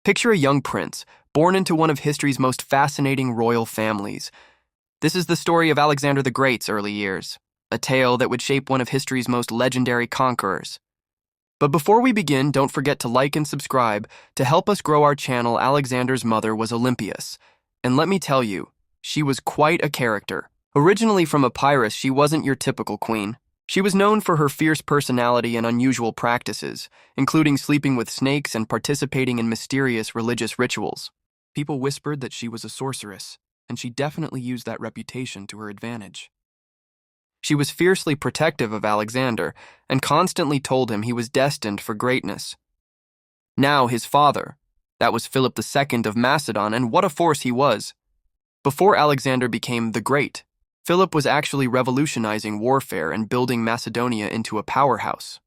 Picture a young prince, born into one of history's most fascinating royal families. This is the story of Alexander the Great's early years, a tale that would shape one of history's most legendary conquerors. But before we begin, don't forget to like and subscribe. To help us grow our channel. Alexander's mother was Olympias, and let me tell you, she was quite a character. Originally from Epirus, she wasn't your typical queen. She was known for her fierce personality and unusual practices, including sleeping with snakes and participating in mysterious religious rituals. People whispered that she was a sorceress, and she definitely used that reputation to her advantage. She was fiercely protective of Alexander and constantly told him he was destined for greatness. Now his father, that was Philip II of Macedon, and what a force he was. Before Alexander became the Great, Philip was actually revolutionizing warfare and building Macedonia into a powerhouse.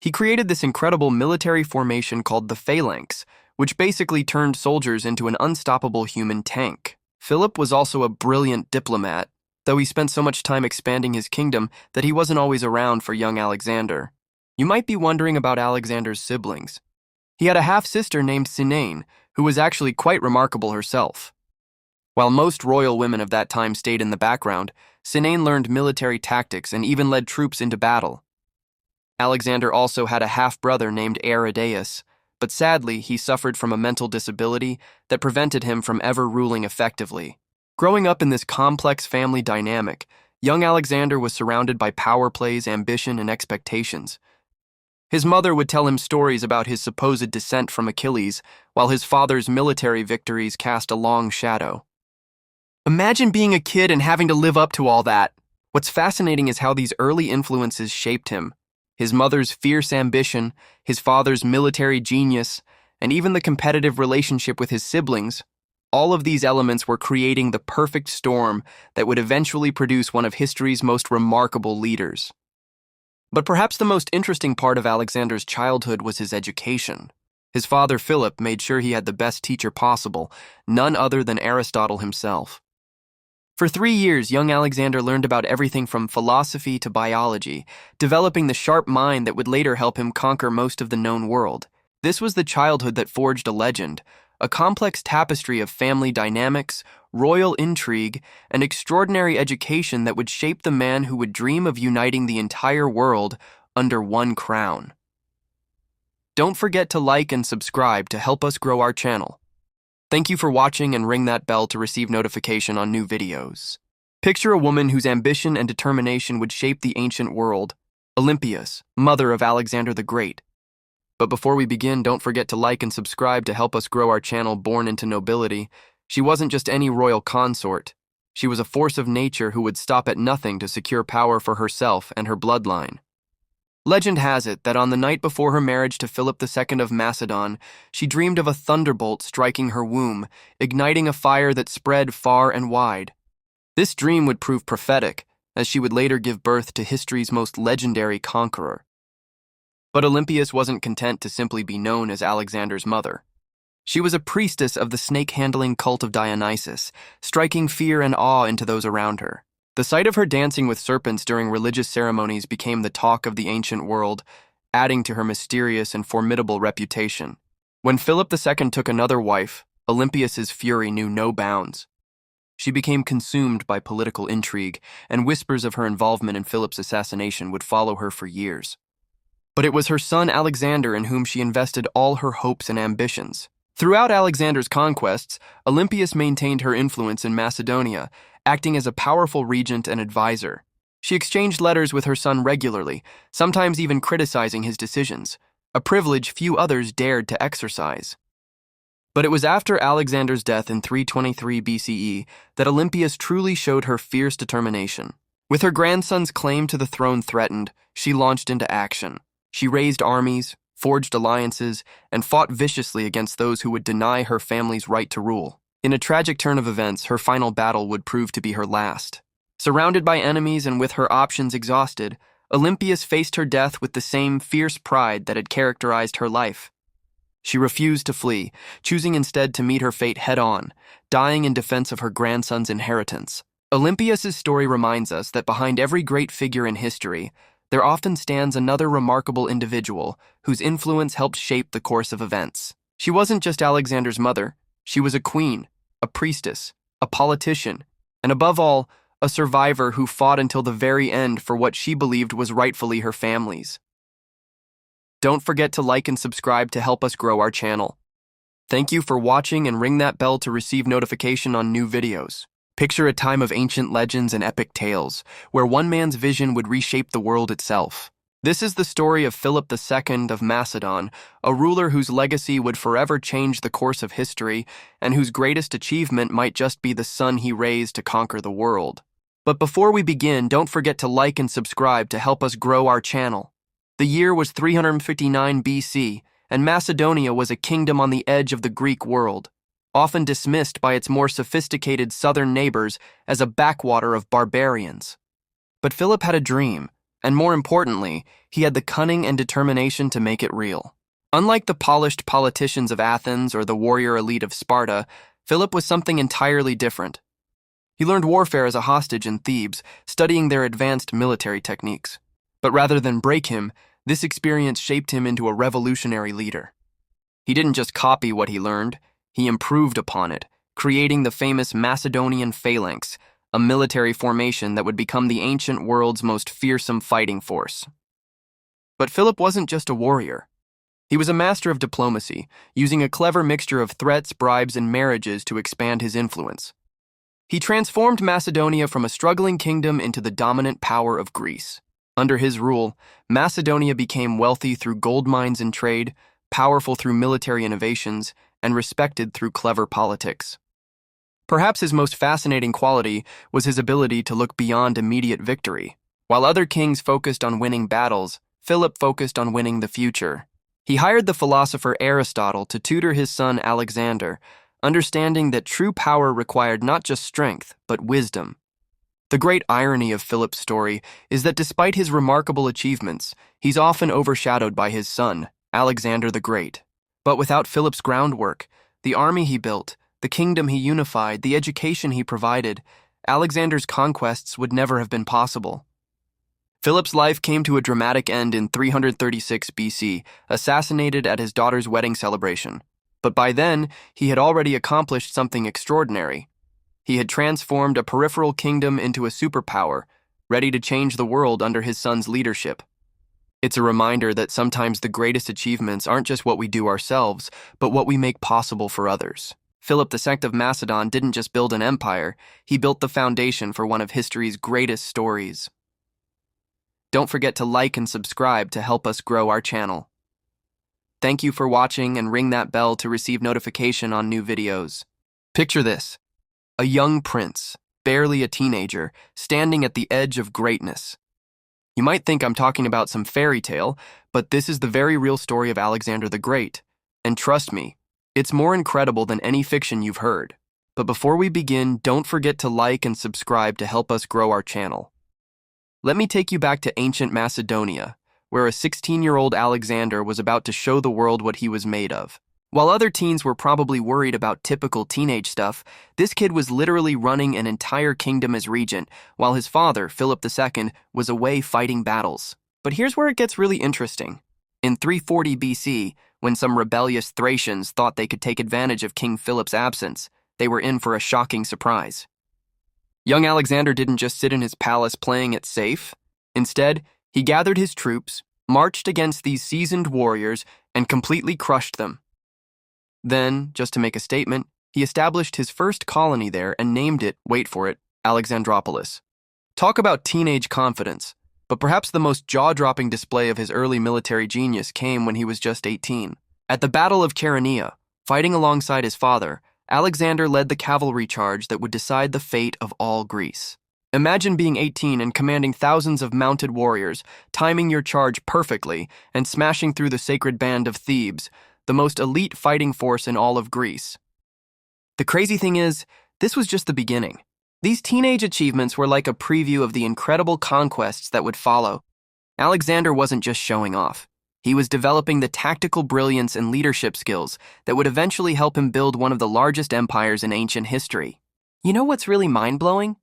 He created this incredible military formation called the phalanx, which basically turned soldiers into an unstoppable human tank. Philip was also a brilliant diplomat, though he spent so much time expanding his kingdom that he wasn't always around for young Alexander. You might be wondering about Alexander's siblings. He had a half-sister named Sinane, who was actually quite remarkable herself. While most royal women of that time stayed in the background, Sinane learned military tactics and even led troops into battle. Alexander also had a half-brother named Aristotle, but sadly he suffered from a mental disability that prevented him from ever ruling effectively. Growing up in this complex family dynamic, young Alexander was surrounded by power plays, ambition, and expectations. His mother would tell him stories about his supposed descent from Achilles, while his father's military victories cast a long shadow. Imagine being a kid and having to live up to all that. What's fascinating is how these early influences shaped him. His mother's fierce ambition, his father's military genius, and even the competitive relationship with his siblings. All of these elements were creating the perfect storm that would eventually produce one of history's most remarkable leaders. But perhaps the most interesting part of Alexander's childhood was his education. His father, Philip, made sure he had the best teacher possible, none other than Aristotle himself. For 3 years, young Alexander learned about everything from philosophy to biology, developing the sharp mind that would later help him conquer most of the known world. This was the childhood that forged a legend, a complex tapestry of family dynamics, royal intrigue, and extraordinary education that would shape the man who would dream of uniting the entire world under one crown. Don't forget to like and subscribe to help us grow our channel. Thank you for watching, and ring that bell to receive notification on new videos. Picture a woman whose ambition and determination would shape the ancient world, Olympias, mother of Alexander the Great. But before we begin, don't forget to like and subscribe to help us grow our channel. Born into nobility, she wasn't just any royal consort. She was a force of nature who would stop at nothing to secure power for herself and her bloodline. Legend has it that on the night before her marriage to Philip II of Macedon, she dreamed of a thunderbolt striking her womb, igniting a fire that spread far and wide. This dream would prove prophetic, as she would later give birth to history's most legendary conqueror. But Olympias wasn't content to simply be known as Alexander's mother. She was a priestess of the snake-handling cult of Dionysus, striking fear and awe into those around her. The sight of her dancing with serpents during religious ceremonies became the talk of the ancient world, adding to her mysterious and formidable reputation. When Philip II took another wife, Olympias's fury knew no bounds. She became consumed by political intrigue, and whispers of her involvement in Philip's assassination would follow her for years. But it was her son Alexander in whom she invested all her hopes and ambitions. Throughout Alexander's conquests, Olympias maintained her influence in Macedonia, acting as a powerful regent and advisor. She exchanged letters with her son regularly, sometimes even criticizing his decisions, a privilege few others dared to exercise. But it was after Alexander's death in 323 BCE that Olympias truly showed her fierce determination. With her grandson's claim to the throne threatened, she launched into action. She raised armies, forged alliances, and fought viciously against those who would deny her family's right to rule. In a tragic turn of events, her final battle would prove to be her last. Surrounded by enemies and with her options exhausted, Olympias faced her death with the same fierce pride that had characterized her life. She refused to flee, choosing instead to meet her fate head-on, dying in defense of her grandson's inheritance. Olympias's story reminds us that behind every great figure in history, there often stands another remarkable individual whose influence helped shape the course of events. She wasn't just Alexander's mother, she was a queen, a priestess, a politician, and above all, a survivor who fought until the very end for what she believed was rightfully her family's. Don't forget to like and subscribe to help us grow our channel. Thank you for watching, and ring that bell to receive notification on new videos. Picture a time of ancient legends and epic tales, where one man's vision would reshape the world itself. This is the story of Philip II of Macedon, a ruler whose legacy would forever change the course of history, and whose greatest achievement might just be the son he raised to conquer the world. But before we begin, don't forget to like and subscribe to help us grow our channel. The year was 359 BC, and Macedonia was a kingdom on the edge of the Greek world, often dismissed by its more sophisticated southern neighbors as a backwater of barbarians. But Philip had a dream, and more importantly, he had the cunning and determination to make it real. Unlike the polished politicians of Athens or the warrior elite of Sparta, Philip was something entirely different. He learned warfare as a hostage in Thebes, studying their advanced military techniques. But rather than break him, this experience shaped him into a revolutionary leader. He didn't just copy what he learned, he improved upon it, creating the famous Macedonian phalanx, a military formation that would become the ancient world's most fearsome fighting force. But Philip wasn't just a warrior. He was a master of diplomacy, using a clever mixture of threats, bribes, and marriages to expand his influence. He transformed Macedonia from a struggling kingdom into the dominant power of Greece. Under his rule, Macedonia became wealthy through gold mines and trade, powerful through military innovations, and respected through clever politics. Perhaps his most fascinating quality was his ability to look beyond immediate victory. While other kings focused on winning battles, Philip focused on winning the future. He hired the philosopher Aristotle to tutor his son Alexander, understanding that true power required not just strength, but wisdom. The great irony of Philip's story is that despite his remarkable achievements, he's often overshadowed by his son, Alexander the Great. But without Philip's groundwork, the army he built, the kingdom he unified, the education he provided, Alexander's conquests would never have been possible. Philip's life came to a dramatic end in 336 BC, assassinated at his daughter's wedding celebration. But by then, he had already accomplished something extraordinary. He had transformed a peripheral kingdom into a superpower, ready to change the world under his son's leadership. It's a reminder that sometimes the greatest achievements aren't just what we do ourselves, but what we make possible for others. Philip II of Macedon didn't just build an empire, he built the foundation for one of history's greatest stories. Don't forget to like and subscribe to help us grow our channel. Thank you for watching, and ring that bell to receive notification on new videos. Picture this: a young prince, barely a teenager, standing at the edge of greatness. You might think I'm talking about some fairy tale, but this is the very real story of Alexander the Great. And trust me, it's more incredible than any fiction you've heard. But before we begin, don't forget to like and subscribe to help us grow our channel. Let me take you back to ancient Macedonia, where a 16-year-old Alexander was about to show the world what he was made of. While other teens were probably worried about typical teenage stuff, this kid was literally running an entire kingdom as regent, while his father, Philip II, was away fighting battles. But here's where it gets really interesting. In 340 BC, when some rebellious Thracians thought they could take advantage of King Philip's absence, they were in for a shocking surprise. Young Alexander didn't just sit in his palace playing it safe. Instead, he gathered his troops, marched against these seasoned warriors, and completely crushed them. Then, just to make a statement, he established his first colony there and named it, wait for it, Alexandropolis. Talk about teenage confidence, but perhaps the most jaw-dropping display of his early military genius came when he was just 18. At the Battle of Chaeronea, fighting alongside his father, Alexander led the cavalry charge that would decide the fate of all Greece. Imagine being 18 and commanding thousands of mounted warriors, timing your charge perfectly, and smashing through the sacred band of Thebes, the most elite fighting force in all of Greece. The crazy thing is, this was just the beginning. These teenage achievements were like a preview of the incredible conquests that would follow. Alexander wasn't just showing off. He was developing the tactical brilliance and leadership skills that would eventually help him build one of the largest empires in ancient history. You know what's really mind-blowing?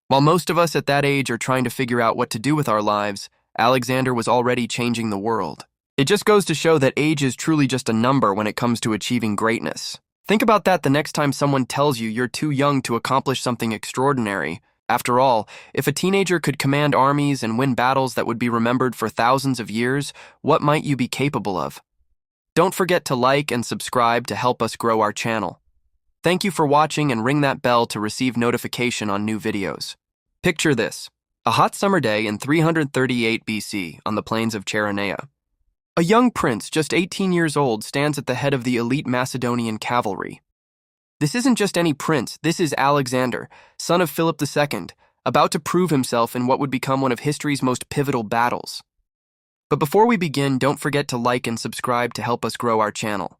While most of us at that age are trying to figure out what to do with our lives, Alexander was already changing the world. It just goes to show that age is truly just a number when it comes to achieving greatness. Think about that the next time someone tells you you're too young to accomplish something extraordinary. After all, if a teenager could command armies and win battles that would be remembered for thousands of years, what might you be capable of? Don't forget to like and subscribe to help us grow our channel. Thank you for watching, and ring that bell to receive notification on new videos. Picture this: a hot summer day in 338 BC on the plains of Chaeronea. A young prince, just 18 years old, stands at the head of the elite Macedonian cavalry. This isn't just any prince, this is Alexander, son of Philip II, about to prove himself in what would become one of history's most pivotal battles. But before we begin, don't forget to like and subscribe to help us grow our channel.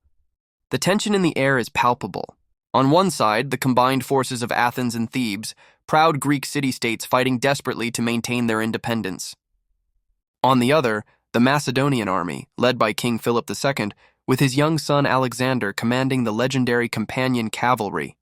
The tension in the air is palpable. On one side, the combined forces of Athens and Thebes, proud Greek city-states fighting desperately to maintain their independence. On the other, the Macedonian army, led by King Philip II, with his young son Alexander commanding the legendary companion cavalry.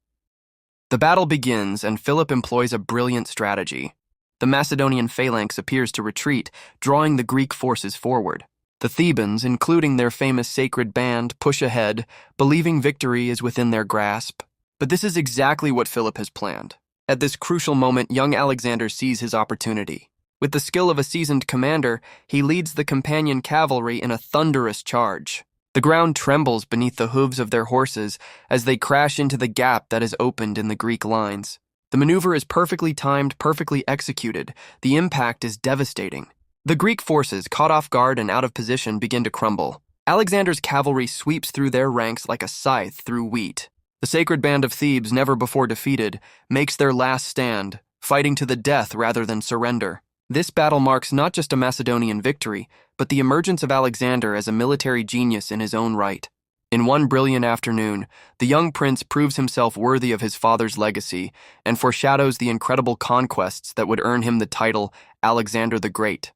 The battle begins, and Philip employs a brilliant strategy. The Macedonian phalanx appears to retreat, drawing the Greek forces forward. The Thebans, including their famous sacred band, push ahead, believing victory is within their grasp. But this is exactly what Philip has planned. At this crucial moment, young Alexander sees his opportunity. With the skill of a seasoned commander, he leads the companion cavalry in a thunderous charge. The ground trembles beneath the hooves of their horses as they crash into the gap that is opened in the Greek lines. The maneuver is perfectly timed, perfectly executed. The impact is devastating. The Greek forces, caught off guard and out of position, begin to crumble. Alexander's cavalry sweeps through their ranks like a scythe through wheat. The sacred band of Thebes, never before defeated, makes their last stand, fighting to the death rather than surrender. This battle marks not just a Macedonian victory, but the emergence of Alexander as a military genius in his own right. In one brilliant afternoon, the young prince proves himself worthy of his father's legacy and foreshadows the incredible conquests that would earn him the title Alexander the Great.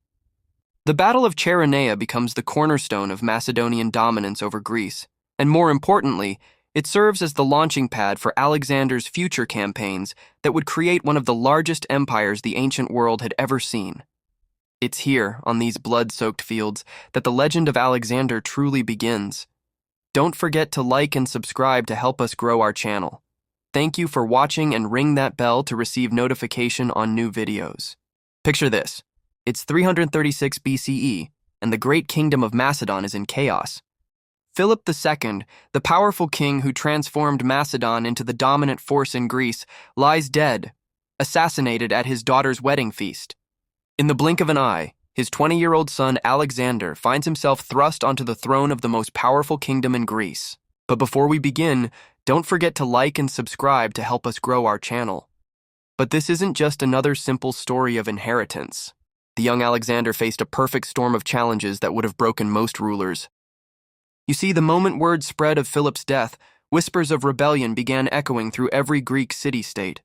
The Battle of Chaeronea becomes the cornerstone of Macedonian dominance over Greece, and more importantly, it serves as the launching pad for Alexander's future campaigns that would create one of the largest empires the ancient world had ever seen. It's here, on these blood-soaked fields, that the legend of Alexander truly begins. Don't forget to like and subscribe to help us grow our channel. Thank you for watching, and ring that bell to receive notification on new videos. Picture this: it's 336 BCE, and the great kingdom of Macedon is in chaos. Philip II, the powerful king who transformed Macedon into the dominant force in Greece, lies dead, assassinated at his daughter's wedding feast. In the blink of an eye, his 20-year-old son Alexander finds himself thrust onto the throne of the most powerful kingdom in Greece. But before we begin, don't forget to like and subscribe to help us grow our channel. But this isn't just another simple story of inheritance. The young Alexander faced a perfect storm of challenges that would have broken most rulers. You see, the moment word spread of Philip's death, whispers of rebellion began echoing through every Greek city-state.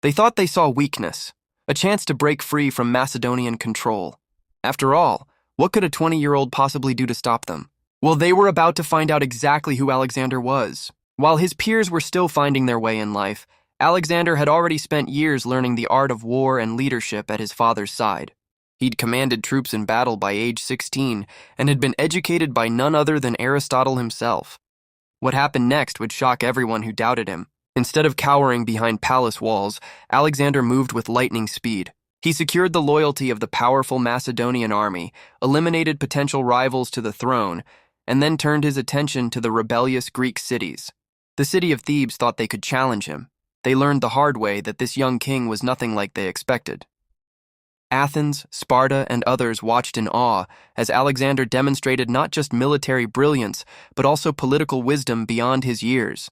They thought they saw weakness, a chance to break free from Macedonian control. After all, what could a 20-year-old possibly do to stop them? Well, they were about to find out exactly who Alexander was. While his peers were still finding their way in life, Alexander had already spent years learning the art of war and leadership at his father's side. He'd commanded troops in battle by age 16 and had been educated by none other than Aristotle himself. What happened next would shock everyone who doubted him. Instead of cowering behind palace walls, Alexander moved with lightning speed. He secured the loyalty of the powerful Macedonian army, eliminated potential rivals to the throne, and then turned his attention to the rebellious Greek cities. The city of Thebes thought they could challenge him. They learned the hard way that this young king was nothing like they expected. Athens, Sparta, and others watched in awe as Alexander demonstrated not just military brilliance, but also political wisdom beyond his years.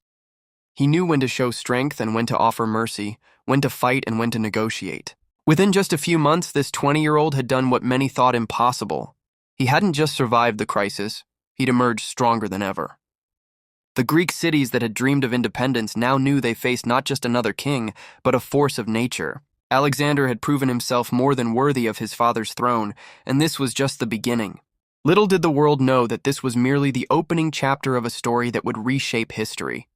He knew when to show strength and when to offer mercy, when to fight and when to negotiate. Within just a few months, this 20-year-old had done what many thought impossible. He hadn't just survived the crisis, he'd emerged stronger than ever. The Greek cities that had dreamed of independence now knew they faced not just another king, but a force of nature. Alexander had proven himself more than worthy of his father's throne, and this was just the beginning. Little did the world know that this was merely the opening chapter of a story that would reshape history.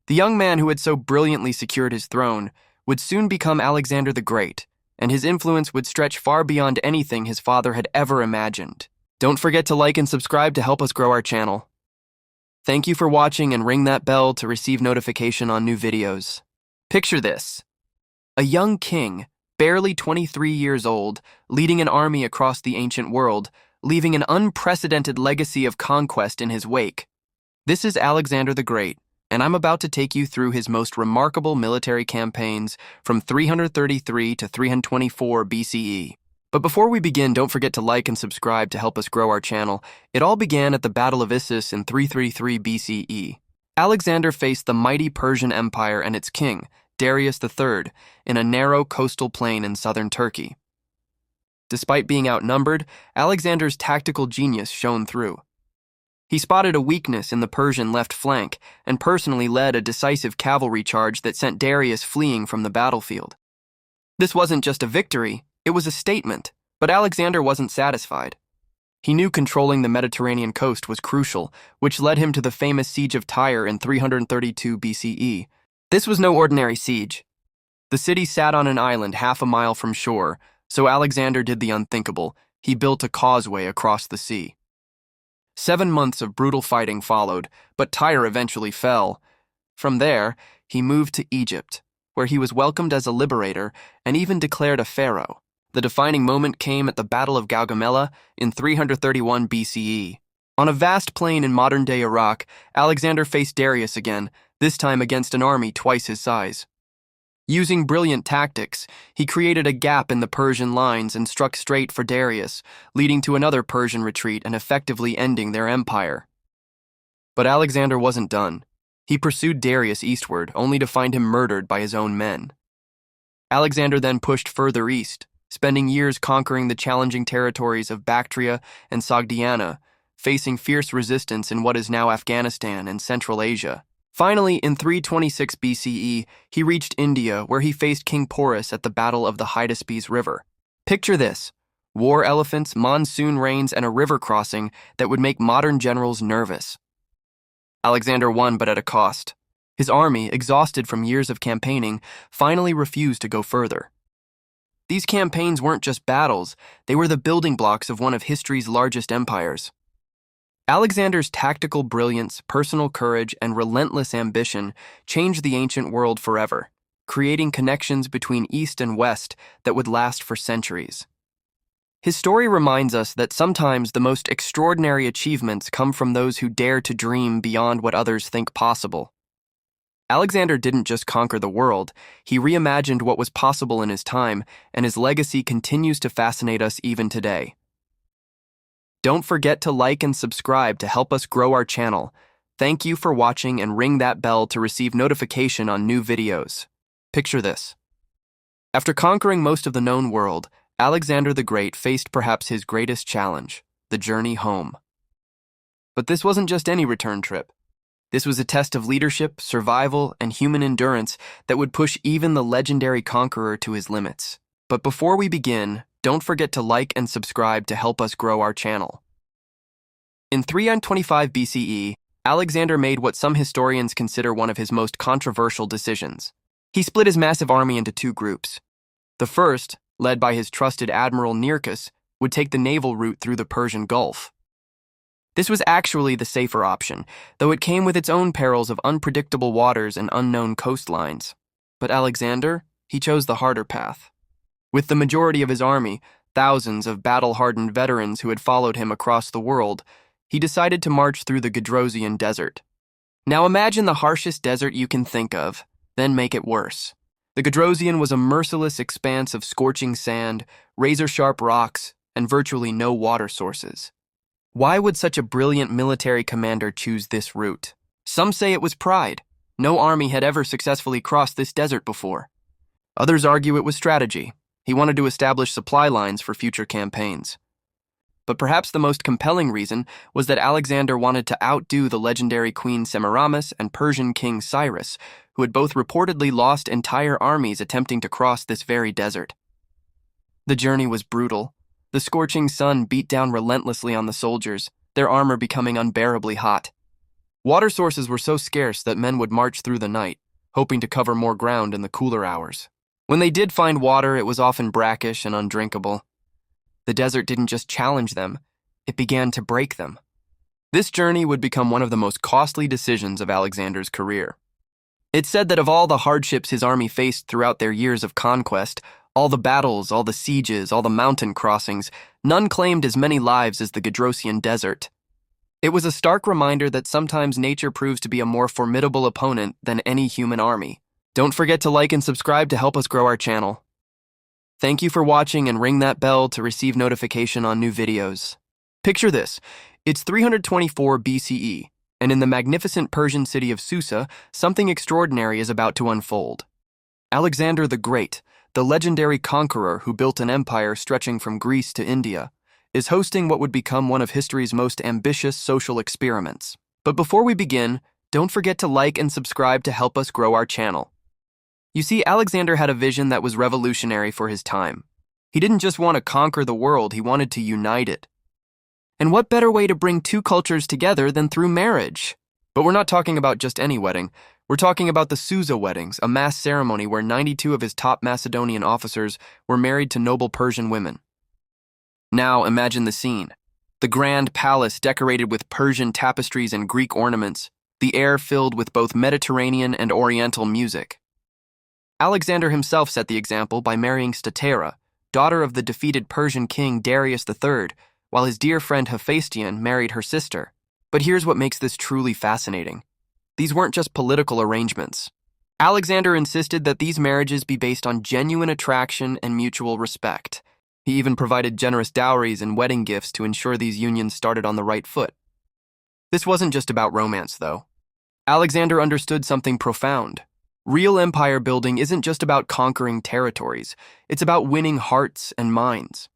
The young man who had so brilliantly secured his throne would soon become Alexander the Great, and his influence would stretch far beyond anything his father had ever imagined. Don't forget to like and subscribe to help us grow our channel. Thank you for watching and ring that bell to receive notification on new videos. Picture this: a young king, barely 23 years old, leading an army across the ancient world, leaving an unprecedented legacy of conquest in his wake. This is Alexander the Great, and I'm about to take you through his most remarkable military campaigns from 333 to 324 BCE. But before we begin, don't forget to like and subscribe to help us grow our channel. It all began at the Battle of Issus in 333 BCE. Alexander faced the mighty Persian Empire and its king, Darius III, in a narrow coastal plain in southern Turkey. Despite being outnumbered, Alexander's tactical genius shone through. He spotted a weakness in the Persian left flank and personally led a decisive cavalry charge that sent Darius fleeing from the battlefield. This wasn't just a victory, it was a statement, but Alexander wasn't satisfied. He knew controlling the Mediterranean coast was crucial, which led him to the famous siege of Tyre in 332 BCE. This was no ordinary siege. The city sat on an island half a mile from shore, so Alexander did the unthinkable. He built a causeway across the sea. 7 months of brutal fighting followed, but Tyre eventually fell. From there, he moved to Egypt, where he was welcomed as a liberator and even declared a pharaoh. The defining moment came at the Battle of Gaugamela in 331 BCE. On a vast plain in modern-day Iraq, Alexander faced Darius again, this time against an army twice his size. Using brilliant tactics, he created a gap in the Persian lines and struck straight for Darius, leading to another Persian retreat and effectively ending their empire. But Alexander wasn't done. He pursued Darius eastward, only to find him murdered by his own men. Alexander then pushed further east, spending years conquering the challenging territories of Bactria and Sogdiana, facing fierce resistance in what is now Afghanistan and Central Asia. Finally, in 326 BCE, he reached India, where he faced King Porus at the Battle of the Hydaspes River. Picture this: war elephants, monsoon rains, and a river crossing that would make modern generals nervous. Alexander won, but at a cost. His army, exhausted from years of campaigning, finally refused to go further. These campaigns weren't just battles, they were the building blocks of one of history's largest empires. Alexander's tactical brilliance, personal courage, and relentless ambition changed the ancient world forever, creating connections between East and West that would last for centuries. His story reminds us that sometimes the most extraordinary achievements come from those who dare to dream beyond what others think possible. Alexander didn't just conquer the world, he reimagined what was possible in his time, and his legacy continues to fascinate us even today. Don't forget to like and subscribe to help us grow our channel. Thank you for watching, and ring that bell to receive notification on new videos. Picture this: after conquering most of the known world, Alexander the Great faced perhaps his greatest challenge, the journey home. But this wasn't just any return trip. This was a test of leadership, survival, and human endurance that would push even the legendary conqueror to his limits. But before we begin, don't forget to like and subscribe to help us grow our channel. In 325 BCE, Alexander made what some historians consider one of his most controversial decisions. He split his massive army into two groups. The first, led by his trusted admiral Nearchus, would take the naval route through the Persian Gulf. This was actually the safer option, though it came with its own perils of unpredictable waters and unknown coastlines. But Alexander, he chose the harder path. With the majority of his army, thousands of battle-hardened veterans who had followed him across the world, he decided to march through the Gedrosian Desert. Now imagine the harshest desert you can think of, then make it worse. The Gedrosian was a merciless expanse of scorching sand, razor-sharp rocks, and virtually no water sources. Why would such a brilliant military commander choose this route? Some say it was pride. No army had ever successfully crossed this desert before. Others argue it was strategy. He wanted to establish supply lines for future campaigns. But perhaps the most compelling reason was that Alexander wanted to outdo the legendary Queen Semiramis and Persian King Cyrus, who had both reportedly lost entire armies attempting to cross this very desert. The journey was brutal. The scorching sun beat down relentlessly on the soldiers, their armor becoming unbearably hot. Water sources were so scarce that men would march through the night, hoping to cover more ground in the cooler hours. When they did find water, it was often brackish and undrinkable. The desert didn't just challenge them, it began to break them. This journey would become one of the most costly decisions of Alexander's career. It's said that of all the hardships his army faced throughout their years of conquest, all the battles, all the sieges, all the mountain crossings, none claimed as many lives as the Gedrosian Desert. It was a stark reminder that sometimes nature proves to be a more formidable opponent than any human army. Don't forget to like and subscribe to help us grow our channel. Thank you for watching, and ring that bell to receive notification on new videos. Picture this. It's 324 BCE, and in the magnificent Persian city of Susa, something extraordinary is about to unfold. Alexander the Great, the legendary conqueror who built an empire stretching from Greece to India, is hosting what would become one of history's most ambitious social experiments. But before we begin, don't forget to like and subscribe to help us grow our channel. You see, Alexander had a vision that was revolutionary for his time. He didn't just want to conquer the world, he wanted to unite it. And what better way to bring two cultures together than through marriage? But we're not talking about just any wedding. We're talking about the Susa weddings, a mass ceremony where 92 of his top Macedonian officers were married to noble Persian women. Now imagine the scene. The grand palace decorated with Persian tapestries and Greek ornaments, the air filled with both Mediterranean and Oriental music. Alexander himself set the example by marrying Statera, daughter of the defeated Persian king Darius III, while his dear friend Hephaestion married her sister. But here's what makes this truly fascinating. These weren't just political arrangements. Alexander insisted that these marriages be based on genuine attraction and mutual respect. He even provided generous dowries and wedding gifts to ensure these unions started on the right foot. This wasn't just about romance, though. Alexander understood something profound. Real empire building isn't just about conquering territories, it's about winning hearts and minds.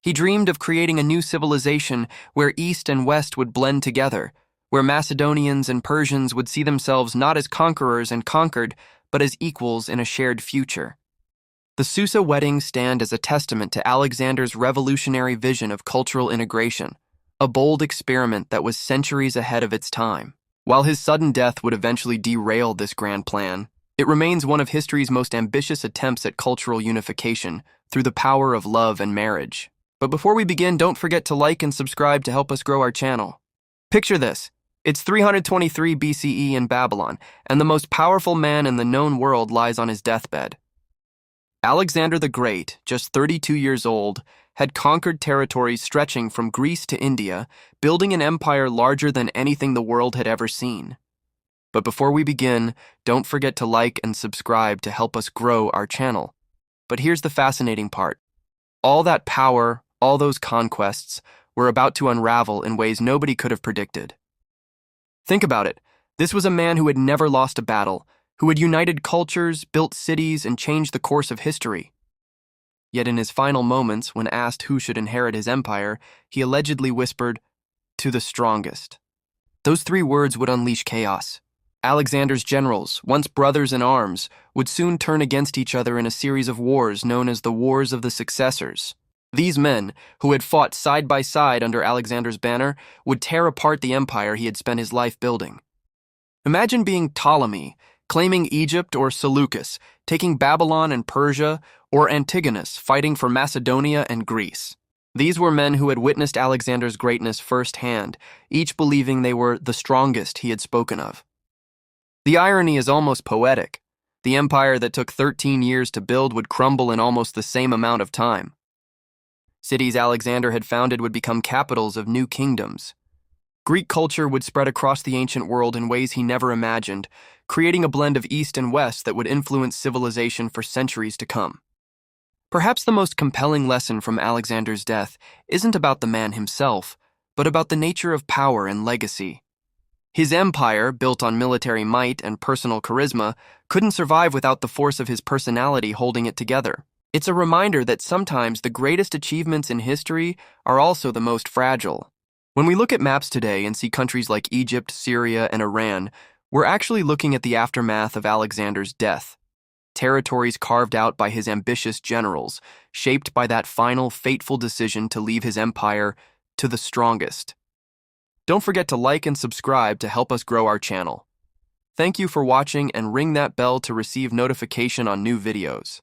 He dreamed of creating a new civilization where East and West would blend together, where Macedonians and Persians would see themselves not as conquerors and conquered, but as equals in a shared future. The Susa weddings stand as a testament to Alexander's revolutionary vision of cultural integration, a bold experiment that was centuries ahead of its time. While his sudden death would eventually derail this grand plan, it remains one of history's most ambitious attempts at cultural unification through the power of love and marriage. But before we begin, don't forget to like and subscribe to help us grow our channel. Picture this. It's 323 BCE in Babylon, and the most powerful man in the known world lies on his deathbed. Alexander the Great, just 32 years old, had conquered territories stretching from Greece to India, building an empire larger than anything the world had ever seen. But before we begin, don't forget to like and subscribe to help us grow our channel. But here's the fascinating part. All that power, all those conquests, were about to unravel in ways nobody could have predicted. Think about it. This was a man who had never lost a battle, who had united cultures, built cities, and changed the course of history. Yet in his final moments, when asked who should inherit his empire, he allegedly whispered, "To the strongest." Those three words would unleash chaos. Alexander's generals, once brothers in arms, would soon turn against each other in a series of wars known as the Wars of the Successors. These men, who had fought side by side under Alexander's banner, would tear apart the empire he had spent his life building. Imagine being Ptolemy, claiming Egypt, or Seleucus, taking Babylon and Persia, or Antigonus, fighting for Macedonia and Greece. These were men who had witnessed Alexander's greatness firsthand, each believing they were the strongest he had spoken of. The irony is almost poetic. The empire that took 13 years to build would crumble in almost the same amount of time. Cities Alexander had founded would become capitals of new kingdoms. Greek culture would spread across the ancient world in ways he never imagined, creating a blend of East and West that would influence civilization for centuries to come. Perhaps the most compelling lesson from Alexander's death isn't about the man himself, but about the nature of power and legacy. His empire, built on military might and personal charisma, couldn't survive without the force of his personality holding it together. It's a reminder that sometimes the greatest achievements in history are also the most fragile. When we look at maps today and see countries like Egypt, Syria, and Iran, we're actually looking at the aftermath of Alexander's death. Territories carved out by his ambitious generals, shaped by that final fateful decision to leave his empire to the strongest. Don't forget to like and subscribe to help us grow our channel. Thank you for watching, and ring that bell to receive notification on new videos.